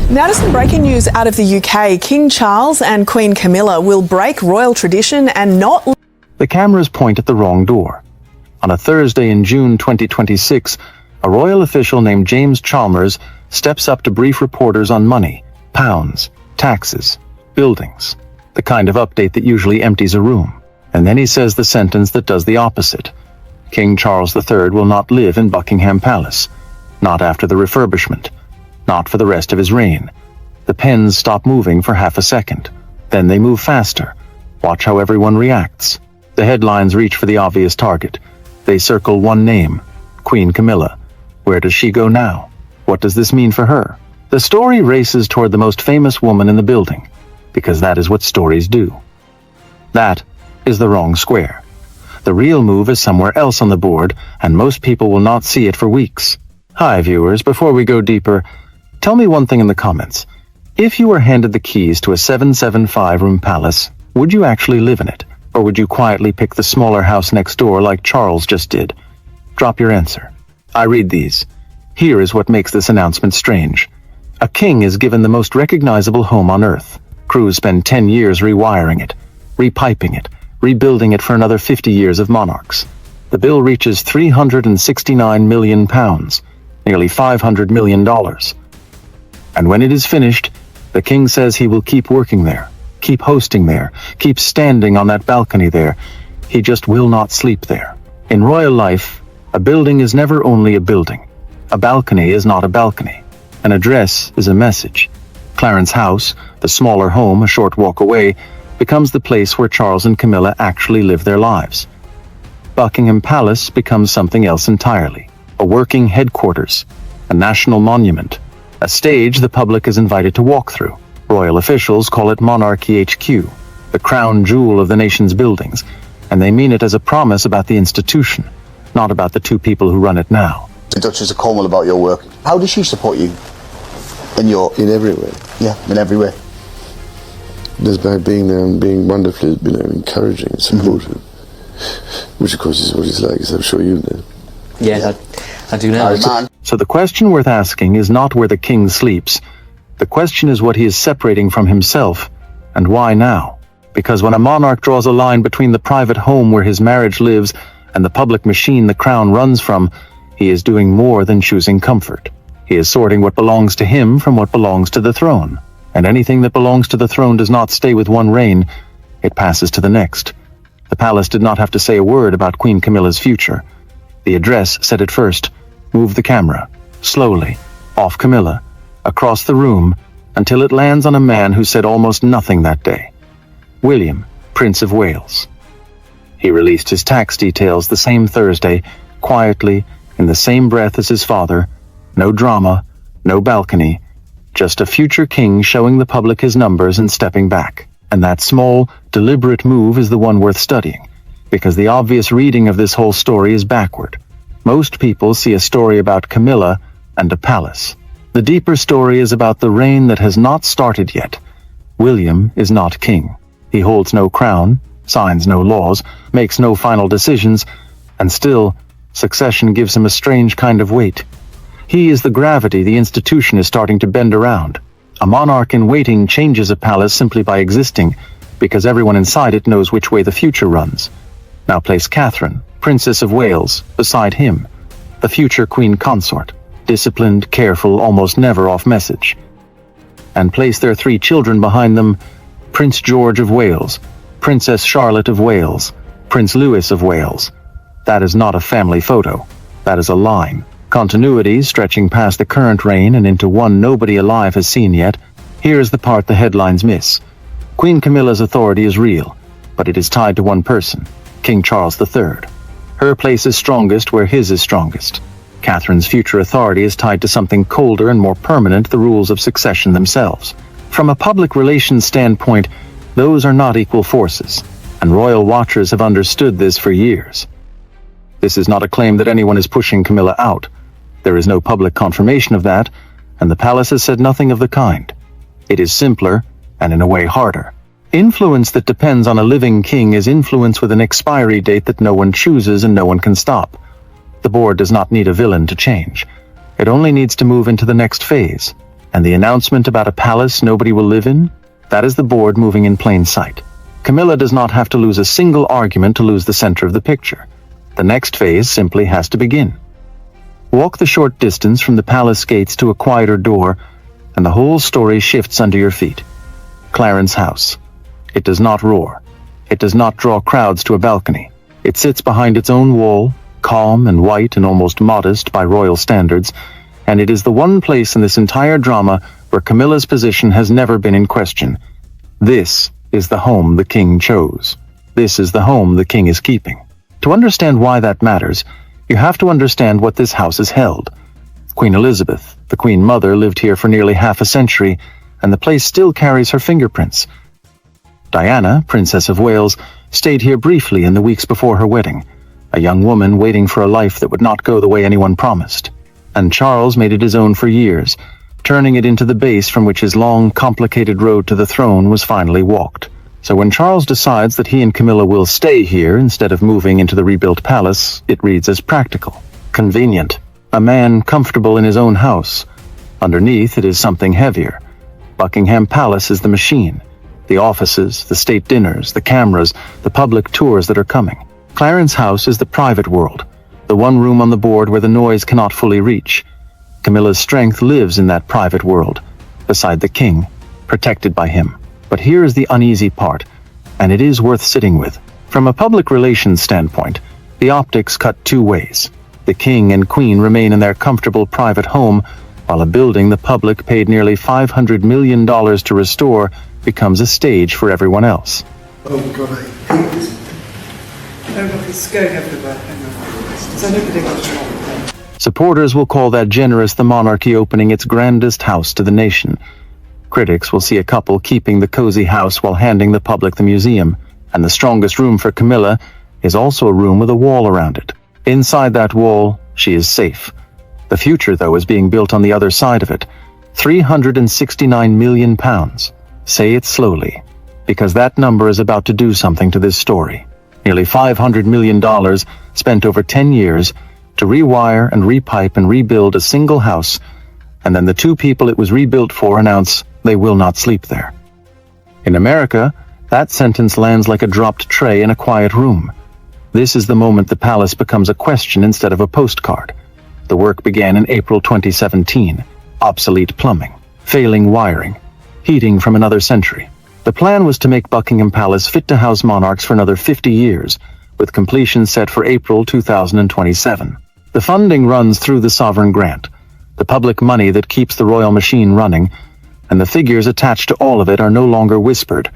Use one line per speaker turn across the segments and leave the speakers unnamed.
Now to some breaking news out of the UK. King Charles and Queen Camilla will break royal tradition and not...
The cameras point at the wrong door. On a Thursday in June 2026, a royal official named James Chalmers steps up to brief reporters on money, pounds, taxes, buildings, the kind of update that usually empties a room. And then he says the sentence that does the opposite. King Charles III will not live in Buckingham Palace. Not after the refurbishment. Not for the rest of his reign. The pens stop moving for half a second. Then they move faster. Watch how everyone reacts. The headlines reach for the obvious target. They circle one name, Queen Camilla. Where does she go now? What does this mean for her? The story races toward the most famous woman in the building, because that is what stories do. That is the wrong square. The real move is somewhere else on the board, and most people will not see it for weeks. Hi viewers, before we go deeper, tell me one thing in the comments. If you were handed the keys to a 775-room palace, would you actually live in it? Or would you quietly pick the smaller house next door like Charles just did? Drop your answer. I read these. Here is what makes this announcement strange. A king is given the most recognizable home on earth. Crews spend 10 years rewiring it, repiping it, rebuilding it for another 50 years of monarchs. The bill reaches £369 million, nearly $500 million. And when it is finished, the king says he will keep working there, keep hosting there, keep standing on that balcony there. He just will not sleep there. In royal life, a building is never only a building. A balcony is not a balcony. An address is a message. Clarence House, the smaller home a short walk away, becomes the place where Charles and Camilla actually live their lives. Buckingham Palace becomes something else entirely. A working headquarters, a national monument, a stage the public is invited to walk through. Royal officials call it Monarchy HQ, the crown jewel of the nation's buildings, and they mean it as a promise about the institution, not about the two people who run it now.
The Duchess of Cornwall about your work. How does she support you?
In every way.
Yeah, in every way.
Just by being there and being wonderfully, encouraging and supportive. Which of course is what he's like, as I'm sure you know.
Yeah, I do know.
So the question worth asking is not where the king sleeps. The question is what he is separating from himself, and why now? Because when a monarch draws a line between the private home where his marriage lives and the public machine the crown runs from, he is doing more than choosing comfort. He is sorting what belongs to him from what belongs to the throne. And anything that belongs to the throne does not stay with one reign, it passes to the next. The palace did not have to say a word about Queen Camilla's future. The address said it first. Move the camera, slowly, off Camilla, across the room, until it lands on a man who said almost nothing that day. William, Prince of Wales. He released his tax details the same Thursday, quietly, in the same breath as his father. No drama, no balcony, just a future king showing the public his numbers and stepping back. And that small, deliberate move is the one worth studying, because the obvious reading of this whole story is backward. Most people see a story about Camilla and a palace. The deeper story is about the reign that has not started yet. William is not king. He holds no crown, signs no laws, makes no final decisions, and still, succession gives him a strange kind of weight. He is the gravity the institution is starting to bend around. A monarch in waiting changes a palace simply by existing, because everyone inside it knows which way the future runs. Now place Catherine, Princess of Wales, beside him, the future queen consort, disciplined, careful, almost never off message. And place their 3 children behind them, Prince George of Wales, Princess Charlotte of Wales, Prince Louis of Wales. That is not a family photo. That is a line. Continuity stretching past the current reign and into one nobody alive has seen yet. Here is the part the headlines miss. Queen Camilla's authority is real, but it is tied to one person, King Charles III. Her place is strongest where his is strongest. Catherine's future authority is tied to something colder and more permanent, the rules of succession themselves. From a public relations standpoint, those are not equal forces, and royal watchers have understood this for years. This is not a claim that anyone is pushing Camilla out. There is no public confirmation of that, and the palace has said nothing of the kind. It is simpler, and in a way harder. Influence that depends on a living king is influence with an expiry date that no one chooses and no one can stop. The board does not need a villain to change. It only needs to move into the next phase, And the announcement about a palace nobody will live in? That is the board moving in plain sight. Camilla does not have to lose a single argument to lose the center of the picture. The next phase simply has to begin. Walk the short distance from the palace gates to a quieter door, and the whole story shifts under your feet. Clarence House. It does not roar. It does not draw crowds to a balcony. It sits behind its own wall, calm and white and almost modest by royal standards, and it is the one place in this entire drama where Camilla's position has never been in question. This is the home the king chose. This is the home the king is keeping. To understand why that matters, you have to understand what this house has held. Queen Elizabeth, the Queen Mother, lived here for nearly half a century, and the place still carries her fingerprints. Diana, Princess of Wales, stayed here briefly in the weeks before her wedding, a young woman waiting for a life that would not go the way anyone promised. And Charles made it his own for years, turning it into the base from which his long, complicated road to the throne was finally walked. So when Charles decides that he and Camilla will stay here instead of moving into the rebuilt palace, it reads as practical, convenient, a man comfortable in his own house. Underneath it is something heavier. Buckingham Palace is the machine, the offices, the state dinners, the cameras, the public tours that are coming. Clarence House is the private world, the one room on the board where the noise cannot fully reach. Camilla's strength lives in that private world, beside the king, protected by him. But here is the uneasy part, and it is worth sitting with. From a public relations standpoint, the optics cut two ways. The king and queen remain in their comfortable private home, while a building the public paid nearly $500 million to restore becomes a stage for everyone else.
Oh God, I hate this. Oh look, it's going everywhere. Is anybody got wrong?
Supporters will call that generous, the monarchy opening its grandest house to the nation. Critics will see a couple keeping the cozy house while handing the public the museum, and the strongest room for Camilla is also a room with a wall around it. Inside that wall, she is safe. The future, though, is being built on the other side of it. £369 million. Say it slowly, because that number is about to do something to this story. Nearly $500 million spent over 10 years to rewire and repipe and rebuild a single house, and then the two people it was rebuilt for announce they will not sleep there. In America, that sentence lands like a dropped tray in a quiet room. This is the moment the palace becomes a question instead of a postcard. The work began in April 2017. Obsolete plumbing, failing wiring, heating from another century. The plan was to make Buckingham Palace fit to house monarchs for another 50 years, with completion set for April 2027. The funding runs through the sovereign grant, the public money that keeps the royal machine running, and the figures attached to all of it are no longer whispered.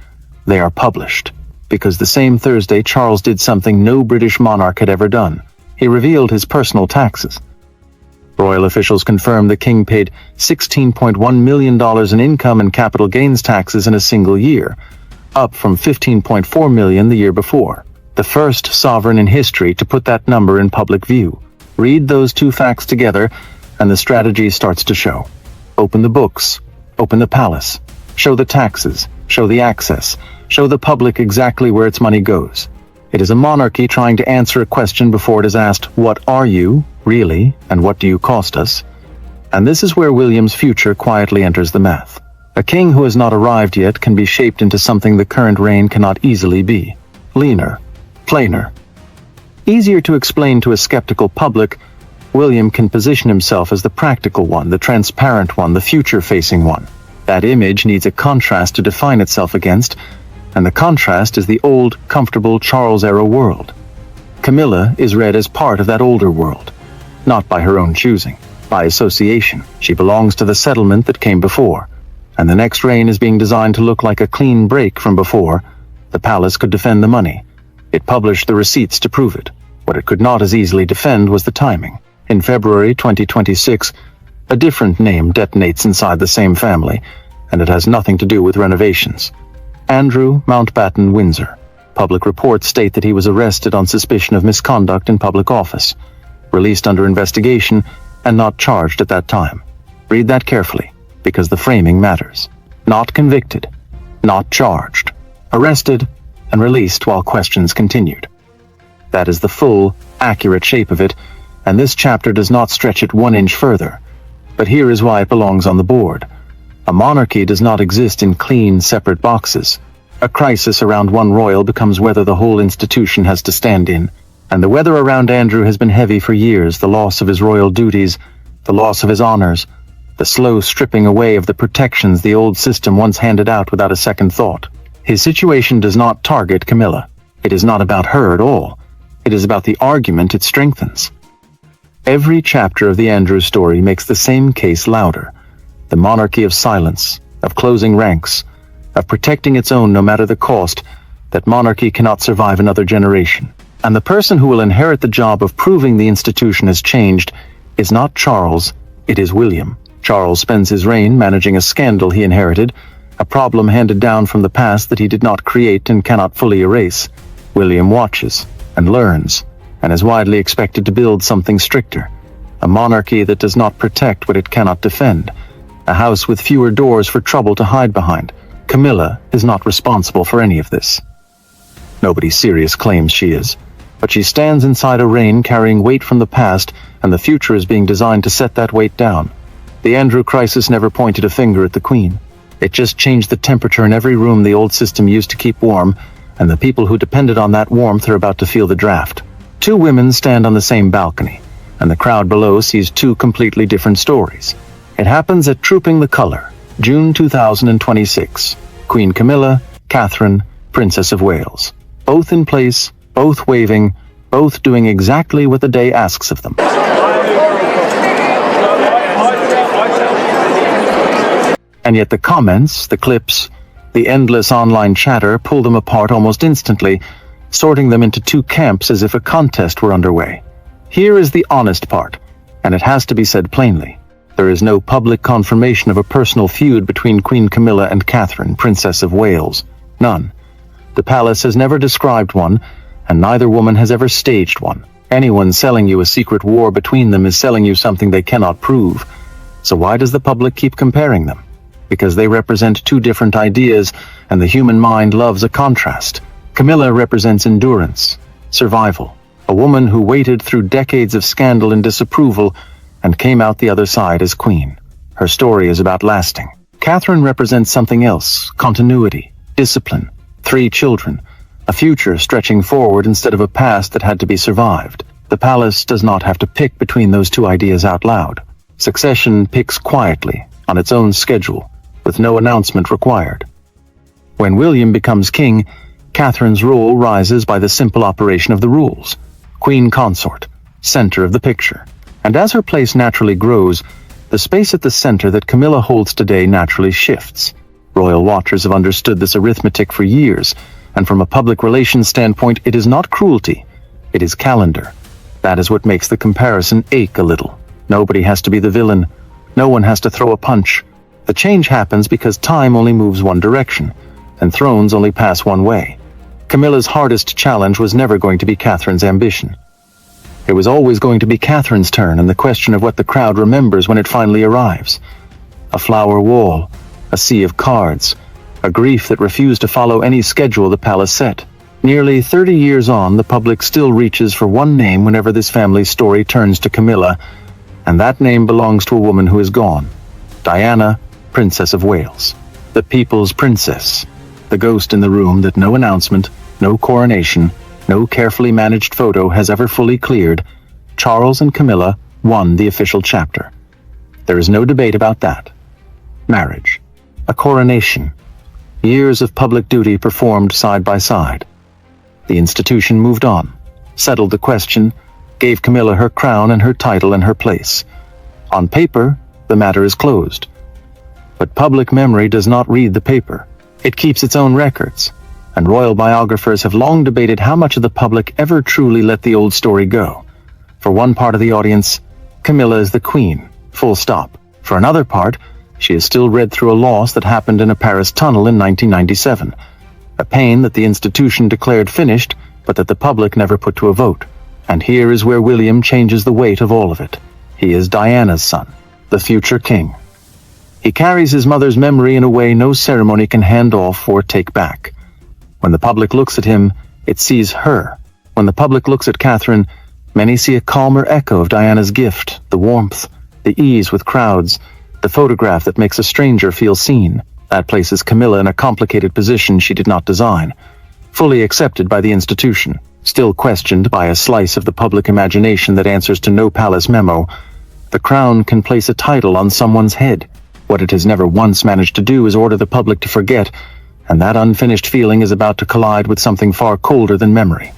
They are published. Because the same Thursday, Charles did something no British monarch had ever done. He revealed his personal taxes. Royal officials confirmed the king paid $16.1 million in income and capital gains taxes in a single year, up from $15.4 million the year before. The first sovereign in history to put that number in public view. Read those two facts together, and the strategy starts to show. Open the books. Open the palace. Show the taxes. Show the access. Show the public exactly where its money goes. It is a monarchy trying to answer a question before it is asked, what are you, really, and what do you cost us? And this is where William's future quietly enters the math. A king who has not arrived yet can be shaped into something the current reign cannot easily be. Leaner. Plainer. Easier to explain to a skeptical public, William can position himself as the practical one, the transparent one, the future-facing one. That image needs a contrast to define itself against, and the contrast is the old, comfortable Charles-era world. Camilla is read as part of that older world, not by her own choosing, by association. She belongs to the settlement that came before, and the next reign is being designed to look like a clean break from before. The palace could defend the money. It published the receipts to prove it. What it could not as easily defend was the timing. In February 2026, a different name detonates inside the same family, and it has nothing to do with renovations. Andrew Mountbatten Windsor. Public reports state that he was arrested on suspicion of misconduct in public office, released under investigation, and not charged at that time. Read that carefully, because the framing matters. Not convicted, not charged, arrested, and released while questions continued. That is the full, accurate shape of it, and this chapter does not stretch it 1 inch further. But here is why it belongs on the board. A monarchy does not exist in clean, separate boxes. A crisis around one royal becomes whether the whole institution has to stand in. And the weather around Andrew has been heavy for years, the loss of his royal duties, the loss of his honors, the slow stripping away of the protections the old system once handed out without a second thought. His situation does not target Camilla. It is not about her at all. It is about the argument it strengthens. Every chapter of the Andrew story makes the same case louder. The monarchy of silence, of closing ranks, of protecting its own no matter the cost, that monarchy cannot survive another generation. And the person who will inherit the job of proving the institution has changed is not Charles, it is William. Charles spends his reign managing a scandal he inherited, a problem handed down from the past that he did not create and cannot fully erase. William watches and learns, and is widely expected to build something stricter. A monarchy that does not protect what it cannot defend. A house with fewer doors for trouble to hide behind. Camilla is not responsible for any of this. Nobody serious claims she is, but she stands inside a reign carrying weight from the past, and the future is being designed to set that weight down. The Andrew crisis never pointed a finger at the Queen. It just changed the temperature in every room the old system used to keep warm, and the people who depended on that warmth are about to feel the draft. Two women stand on the same balcony, and the crowd below sees two completely different stories. It happens at Trooping the Colour, June 2026. Queen Camilla, Catherine, Princess of Wales. Both in place, both waving, both doing exactly what the day asks of them. And yet the comments, the clips, the endless online chatter pull them apart almost instantly, sorting them into two camps as if a contest were underway. Here is the honest part, and it has to be said plainly. There is no public confirmation of a personal feud between Queen Camilla and Catherine, Princess of Wales. None. The palace has never described one, and neither woman has ever staged one. Anyone selling you a secret war between them is selling you something they cannot prove. So why does the public keep comparing them? Because they represent two different ideas, and the human mind loves a contrast. Camilla represents endurance, survival, a woman who waited through decades of scandal and disapproval and came out the other side as queen. Her story is about lasting. Catherine represents something else, continuity, discipline, 3 children, a future stretching forward instead of a past that had to be survived. The palace does not have to pick between those two ideas out loud. Succession picks quietly, on its own schedule, with no announcement required. When William becomes king, Catherine's role rises by the simple operation of the rules. Queen consort, center of the picture. And as her place naturally grows, the space at the center that Camilla holds today naturally shifts. Royal watchers have understood this arithmetic for years, and from a public relations standpoint, it is not cruelty, it is calendar. That is what makes the comparison ache a little. Nobody has to be the villain. No one has to throw a punch. The change happens because time only moves one direction, and thrones only pass one way. Camilla's hardest challenge was never going to be Catherine's ambition. It was always going to be Catherine's turn, and the question of what the crowd remembers when it finally arrives. A flower wall, a sea of cards, a grief that refused to follow any schedule the palace set. Nearly 30 years on, the public still reaches for one name whenever this family's story turns to Camilla, and that name belongs to a woman who is gone. Diana, Princess of Wales. The people's princess. The ghost in the room that no announcement, no coronation, no carefully managed photo has ever fully cleared. Charles and Camilla won the official chapter. There is no debate about that. Marriage. A coronation. Years of public duty performed side by side. The institution moved on, settled the question, gave Camilla her crown and her title and her place. On paper, the matter is closed. But public memory does not read the paper. It keeps its own records, and royal biographers have long debated how much of the public ever truly let the old story go. For one part of the audience, Camilla is the queen, full stop. For another part, she is still read through a loss that happened in a Paris tunnel in 1997, a pain that the institution declared finished, but that the public never put to a vote. And here is where William changes the weight of all of it. He is Diana's son, the future king. He carries his mother's memory in a way no ceremony can hand off or take back. When the public looks at him, it sees her. When the public looks at Catherine, many see a calmer echo of Diana's gift, the warmth, the ease with crowds, The photograph that makes a stranger feel seen. That places Camilla in a complicated position she did not design. Fully accepted by the institution, still questioned by a slice of the public imagination that answers to no palace memo. The crown can place a title on someone's head. What it has never once managed to do is order the public to forget, and that unfinished feeling is about to collide with something far colder than memory.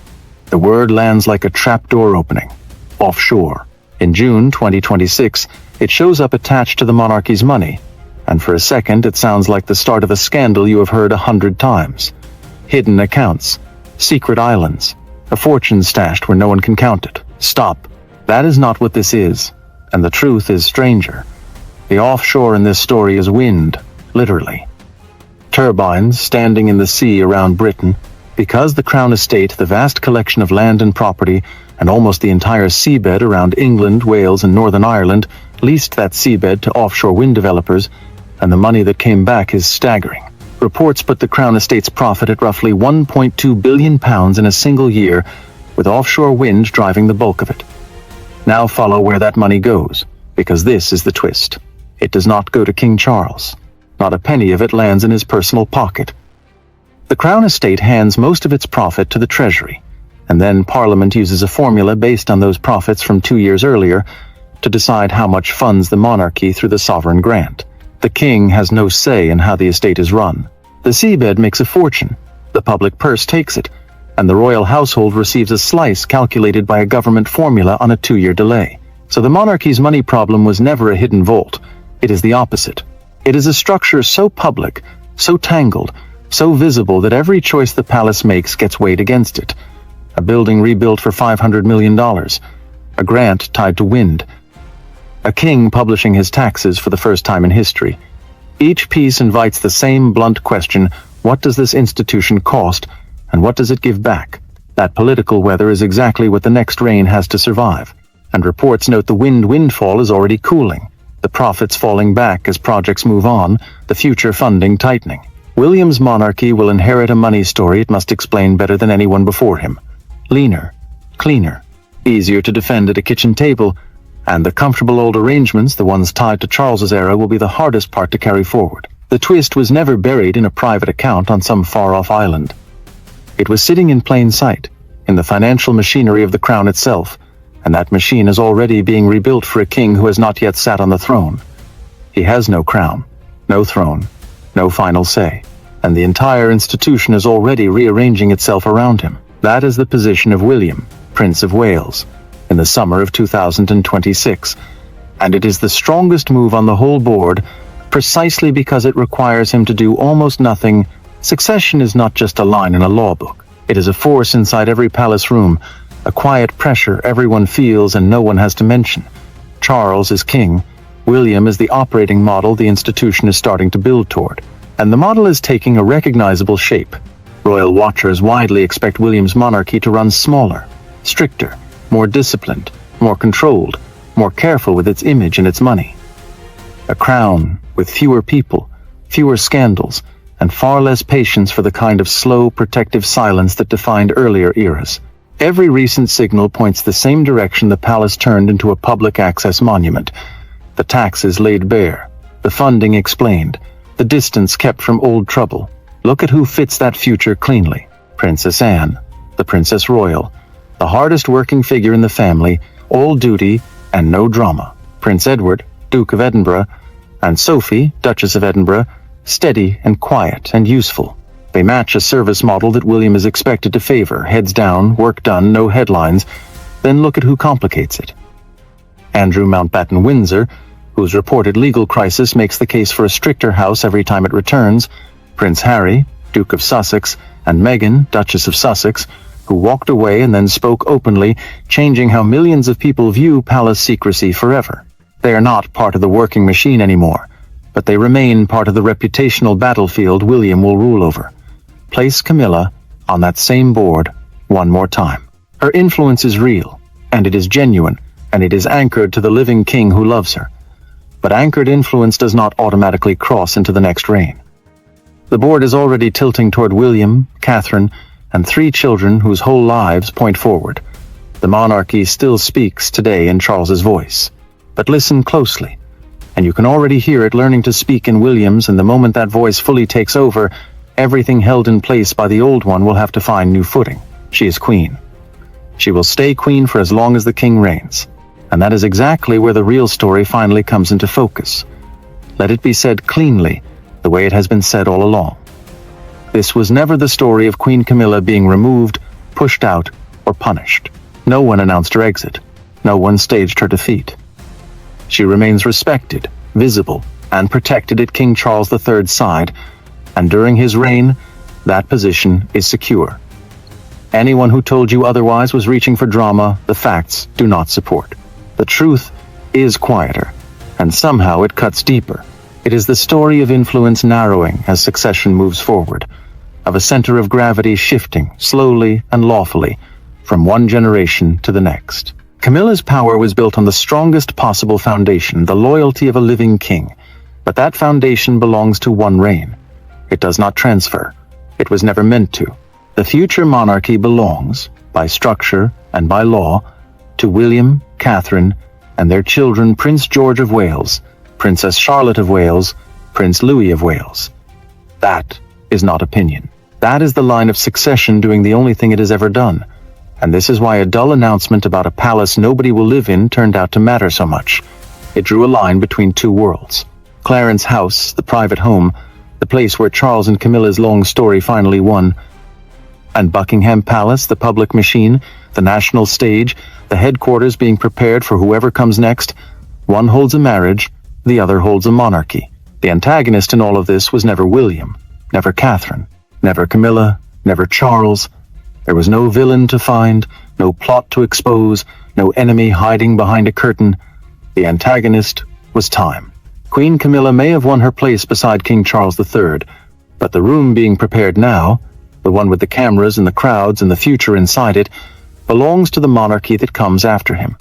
The word lands like a trapdoor opening. Offshore. In June 2026, it shows up attached to the monarchy's money, and for a second it sounds like the start of a scandal you have heard 100 times. Hidden accounts, secret islands, a fortune stashed where no one can count it. Stop. That is not what this is, and the truth is stranger. The offshore in this story is wind, literally. Turbines standing in the sea around Britain, because the Crown Estate, the vast collection of land and property, and almost the entire seabed around England, Wales, and Northern Ireland, leased that seabed to offshore wind developers, and the money that came back is staggering. Reports put the Crown Estate's profit at roughly £1.2 billion in a single year, with offshore wind driving the bulk of it. Now follow where that money goes, because this is the twist. It does not go to King Charles. Not a penny of it lands in his personal pocket. The Crown Estate hands most of its profit to the Treasury, and then Parliament uses a formula based on those profits from 2 years earlier to decide how much funds the monarchy through the sovereign grant. The king has no say in how the estate is run. The seabed makes a fortune, the public purse takes it, and the royal household receives a slice calculated by a government formula on a 2-year delay. So the monarchy's money problem was never a hidden vault. It is the opposite. It is a structure so public, so tangled, so visible that every choice the palace makes gets weighed against it. A building rebuilt for $500 million. A grant tied to wind. A king publishing his taxes for the first time in history. Each piece invites the same blunt question: what does this institution cost, and what does it give back? That political weather is exactly what the next reign has to survive. And reports note the windfall is already cooling. The profits falling back as projects move on, the future funding tightening. William's monarchy will inherit a money story it must explain better than anyone before him. Leaner, cleaner, easier to defend at a kitchen table, and the comfortable old arrangements, the ones tied to Charles's era, will be the hardest part to carry forward. The twist was never buried in a private account on some far-off island. It was sitting in plain sight, in the financial machinery of the crown itself, and that machine is already being rebuilt for a king who has not yet sat on the throne. He has no crown, no throne, no final say, and the entire institution is already rearranging itself around him. That is the position of William, Prince of Wales, in the summer of 2026, and it is the strongest move on the whole board, precisely because it requires him to do almost nothing. Succession is not just a line in a law book. It is a force inside every palace room, a quiet pressure everyone feels and no one has to mention. Charles is king. William is the operating model the institution is starting to build toward. And the model is taking a recognizable shape. Royal watchers widely expect William's monarchy to run smaller, stricter, more disciplined, more controlled, more careful with its image and its money. A crown with fewer people, fewer scandals, and far less patience for the kind of slow, protective silence that defined earlier eras. Every recent signal points the same direction the palace turned into a public access monument. The taxes laid bare, the funding explained, the distance kept from old trouble. Look at who fits that future cleanly. Princess Anne, the Princess Royal, the hardest working figure in the family, all duty and no drama. Prince Edward, Duke of Edinburgh, and Sophie, Duchess of Edinburgh, steady and quiet and useful. They match a service model that William is expected to favor: heads down, work done, no headlines. Then look at who complicates it. Andrew Mountbatten Windsor, whose reported legal crisis makes the case for a stricter house every time it returns. Prince Harry, Duke of Sussex, and Meghan, Duchess of Sussex, who walked away and then spoke openly, changing how millions of people view palace secrecy forever. They are not part of the working machine anymore, but they remain part of the reputational battlefield William will rule over. Place Camilla on that same board one more time. Her influence is real, and it is genuine, and it is anchored to the living king who loves her. But anchored influence does not automatically cross into the next reign. The board is already tilting toward William, Catherine, and 3 children whose whole lives point forward. The monarchy still speaks today in Charles's voice. But listen closely. and you can already hear it learning to speak in William's, and the moment that voice fully takes over, everything held in place by the old one will have to find new footing. She is queen. She will stay queen for as long as the king reigns. And that is exactly where the real story finally comes into focus. Let it be said cleanly, the way it has been said all along. This was never the story of Queen Camilla being removed, pushed out, or punished. No one announced her exit. No one staged her defeat. She remains respected, visible, and protected at King Charles III's side, and during his reign, that position is secure. Anyone who told you otherwise was reaching for drama the facts do not support. The truth is quieter, and somehow it cuts deeper. It is the story of influence narrowing as succession moves forward, of a center of gravity shifting slowly and lawfully from one generation to the next. Camilla's power was built on the strongest possible foundation, the loyalty of a living king. But that foundation belongs to one reign. It does not transfer. It was never meant to. The future monarchy belongs, by structure and by law, to William, Catherine, and their children Prince George of Wales, Princess Charlotte of Wales, Prince Louis of Wales. That is not opinion. That is the line of succession doing the only thing it has ever done. And this is why a dull announcement about a palace nobody will live in turned out to matter so much. It drew a line between two worlds. Clarence House, the private home, the place where Charles and Camilla's long story finally won, and Buckingham Palace, the public machine, the national stage, the headquarters being prepared for whoever comes next. One holds a marriage, the other holds a monarchy. The antagonist in all of this was never William, never Catherine, never Camilla, never Charles. There was no villain to find, no plot to expose, no enemy hiding behind a curtain. The antagonist was time. Queen Camilla may have won her place beside King Charles III, but the room being prepared now, the one with the cameras and the crowds and the future inside it, belongs to the monarchy that comes after him.